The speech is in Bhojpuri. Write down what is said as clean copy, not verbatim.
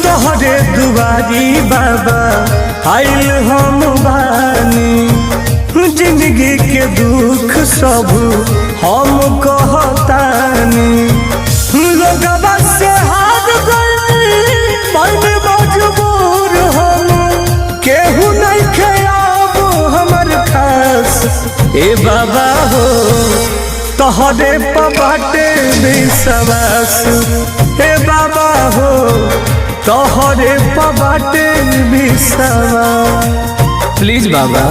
तोहरे दुआरी बाबा आइल हम बानी, जिंदगी के दुख सब हम कहतानी। लोगवा से हार गइल मन मजबूर हम, केहू नहीं खयाब हमर खास ए बाबा हो, तोहरे बाटे विश्वास ए बाबा हो, तोहरे बाटे विश्वास। प्लीज बाबा।